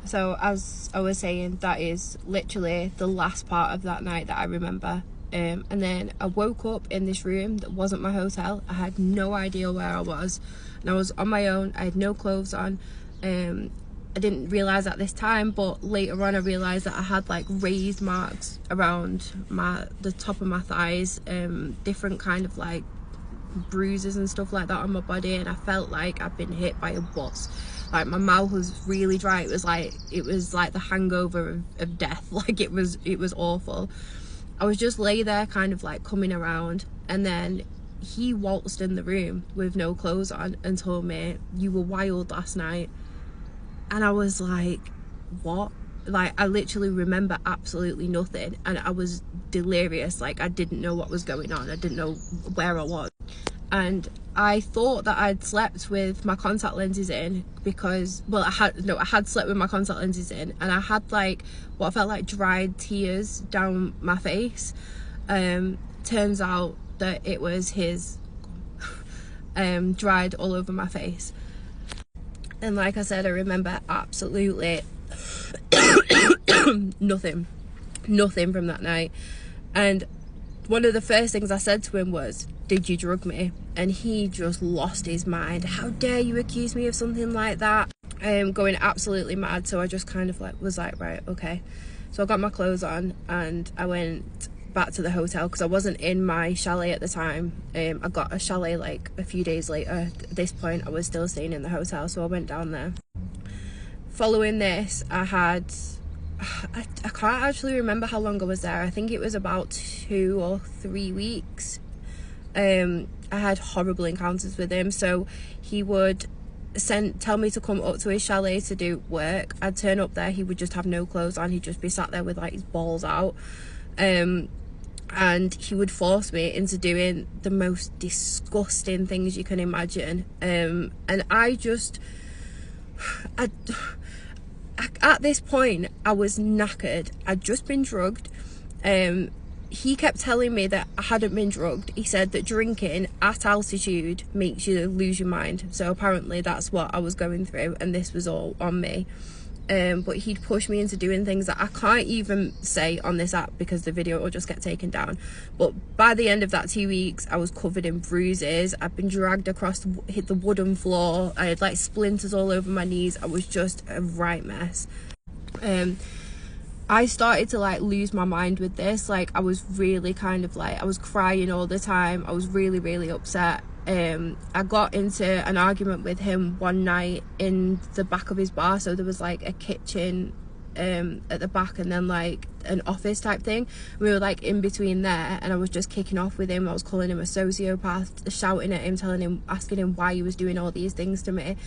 So as I was saying, that is literally the last part of that night that I remember. And then I woke up in this room that wasn't my hotel. I had no idea where I was, and I was on my own. I had no clothes on. I didn't realise at this time, but later on I realised that I had like raised marks around the top of my thighs, different kind of like bruises and stuff like that on my body, and I felt like I'd been hit by a bus. Like my mouth was really dry. It was like the hangover of death. Like it was awful. I was just lay there kind of like coming around, and then he waltzed in the room with no clothes on and told me, "You were wild last night." And I was like, what? Like I literally remember absolutely nothing, and I was delirious. Like I didn't know what was going on. I didn't know where I was, and I thought that I'd slept with my contact lenses in, because I had slept with my contact lenses in, and I had like what felt like dried tears down my face. Turns out that it was his dried all over my face. And like I said, I remember absolutely nothing from that night. And one of the first things I said to him was, "Did you drug me?" And he just lost his mind. "How dare you accuse me of something like that?" Going absolutely mad. So I just kind of like was like, right, okay. So I got my clothes on and I went back to the hotel, because I wasn't in my chalet at the time. I got a chalet like a few days later. At this point I was still staying in the hotel, so I went down there. Following this, I can't actually remember how long I was there. I think it was about 2 or 3 weeks. I had horrible encounters with him. So he would tell me to come up to his chalet to do work. I'd turn up there, he would just have no clothes on. He'd just be sat there with like his balls out. And he would force me into doing the most disgusting things you can imagine. And at this point I was knackered. I'd just been drugged. He kept telling me that I hadn't been drugged. He said that drinking at altitude makes you lose your mind. So apparently that's what I was going through, and this was all on me. But he'd push me into doing things that I can't even say on this app because the video will just get taken down. But by the end of that 2 weeks, I was covered in bruises. I'd been dragged across, hit the wooden floor. I had like splinters all over my knees. I was just a right mess. I started to like lose my mind with this. Like I was really kind of like, I was crying all the time. I was really, really upset. I got into an argument with him one night in the back of his bar. So there was like a kitchen at the back, and then like an office type thing. We were like in between there, and I was just kicking off with him. I was calling him a sociopath, shouting at him, asking him why he was doing all these things to me.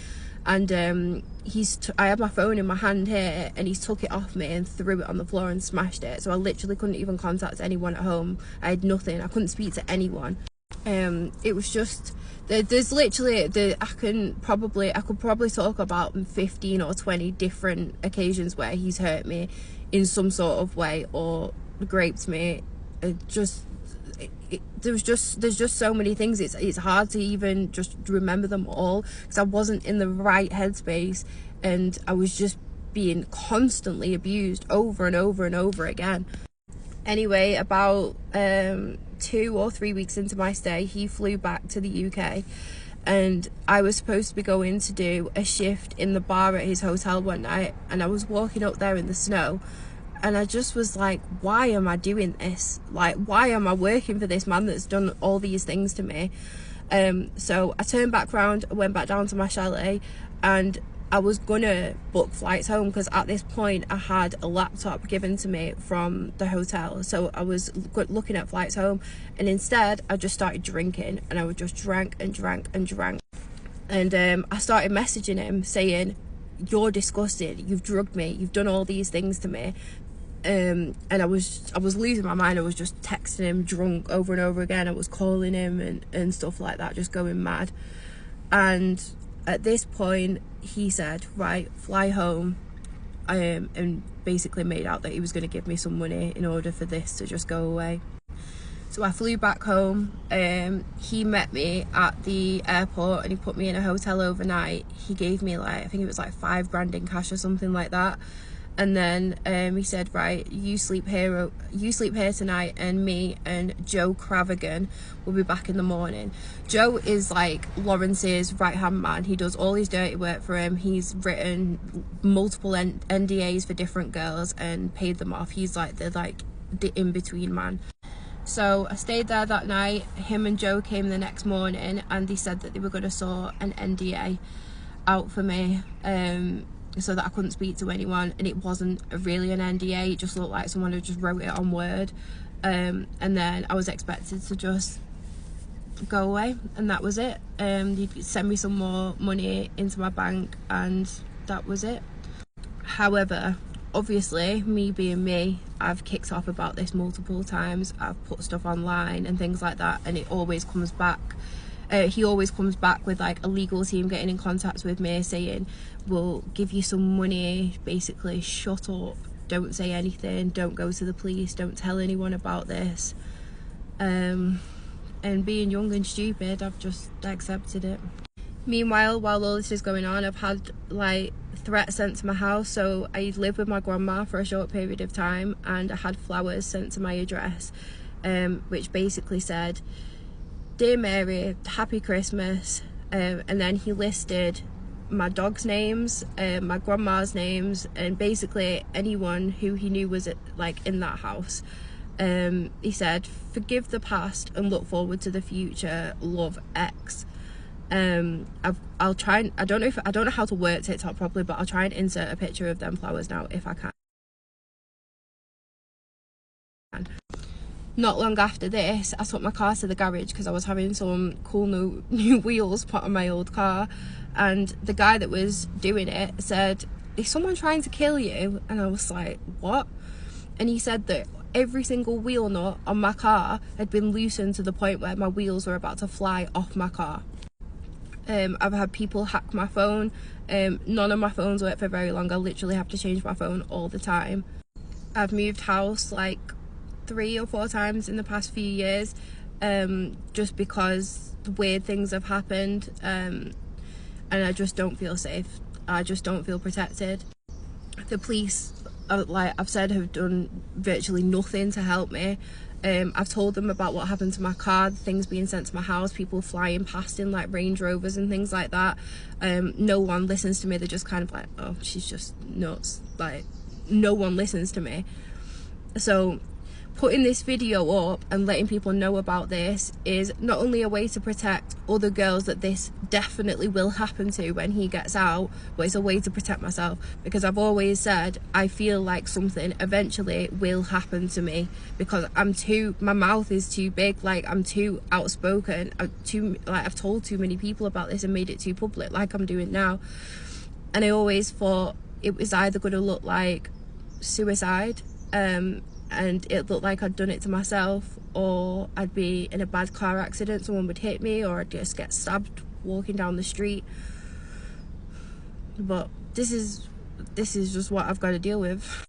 And I had my phone in my hand here, and he took it off me and threw it on the floor and smashed it. So I literally couldn't even contact anyone at home. I had nothing. I couldn't speak to anyone. It was just, there's literally, I could probably talk about 15 or 20 different occasions where he's hurt me in some sort of way or raped me. There's just so many things. It's hard to even just remember them all, because I wasn't in the right headspace, and I was just being constantly abused over and over and over again. Anyway, about 2 or 3 weeks into my stay, he flew back to the UK, and I was supposed to be going to do a shift in the bar at his hotel one night, and I was walking up there in the snow, and I just was like, why am I doing this? Like, why am I working for this man that's done all these things to me? So I turned back round, I went back down to my chalet, and I was gonna book flights home, because at this point I had a laptop given to me from the hotel. So I was looking at flights home, and instead I just started drinking, and I would just drank and drank and drank. And I started messaging him saying, "You're disgusting, you've drugged me, you've done all these things to me." And I was losing my mind. I was just texting him drunk over and over again. I was calling him and stuff like that, just going mad. And at this point he said, right, fly home, and basically made out that he was going to give me some money in order for this to just go away. So I flew back home. He met me at the airport and he put me in a hotel overnight. He gave me like, I think it was like £5 in cash or something like that. And then he said, right, you sleep here tonight, and me and Joe Cravagan will be back in the morning. Joe is like Lawrence's right hand man. He does all his dirty work for him. He's written multiple NDAs for different girls and paid them off. He's like the in-between man. So I stayed there that night. Him and Joe came the next morning and they said that they were going to sort an NDA out for me, so that I couldn't speak to anyone. And it wasn't really an NDA, it just looked like someone had just wrote it on Word, and then I was expected to just go away, and that was it. They'd send me some more money into my bank and that was it. However, obviously, me being me, I've kicked off about this multiple times. I've put stuff online and things like that, and it always comes back. He always comes back with like a legal team getting in contact with me saying, we'll give you some money, basically shut up, don't say anything, don't go to the police, don't tell anyone about this. And being young and stupid, I've just accepted it. Meanwhile, while all this is going on, I've had like threats sent to my house. So I lived with my grandma for a short period of time and I had flowers sent to my address, which basically said, "Dear Mary, happy Christmas," and then he listed my dog's names, my grandma's names, and basically anyone who he knew was like in that house. He said, "Forgive the past and look forward to the future. Love, X." I'll try and I don't know how to work TikTok properly, but I'll try and insert a picture of them flowers now if I can. Not long after this, I took my car to the garage because I was having some cool new wheels put on my old car, and the guy that was doing it said, "Is someone trying to kill you?" And I was like, "What?" And he said that every single wheel nut on my car had been loosened to the point where my wheels were about to fly off my car. I've had people hack my phone. None of my phones work for very long. I literally have to change my phone all the time. I've moved house like 3 or 4 times in the past few years, just because weird things have happened, and I just don't feel safe. I just don't feel protected. The police, like I've said, have done virtually nothing to help me. I've told them about what happened to my car, things being sent to my house, people flying past in like Range Rovers and things like that. No one listens to me. They're just kind of like, "Oh, she's just nuts." Like, no one listens to me. So putting this video up and letting people know about this is not only a way to protect other girls that this definitely will happen to when he gets out, but it's a way to protect myself, because I've always said I feel like something eventually will happen to me because my mouth is too big, like I'm too outspoken, I've told too many people about this and made it too public like I'm doing now. And I always thought it was either going to look like suicide, and it looked like I'd done it to myself, or I'd be in a bad car accident, someone would hit me, or I'd just get stabbed walking down the street. But this is just what I've got to deal with.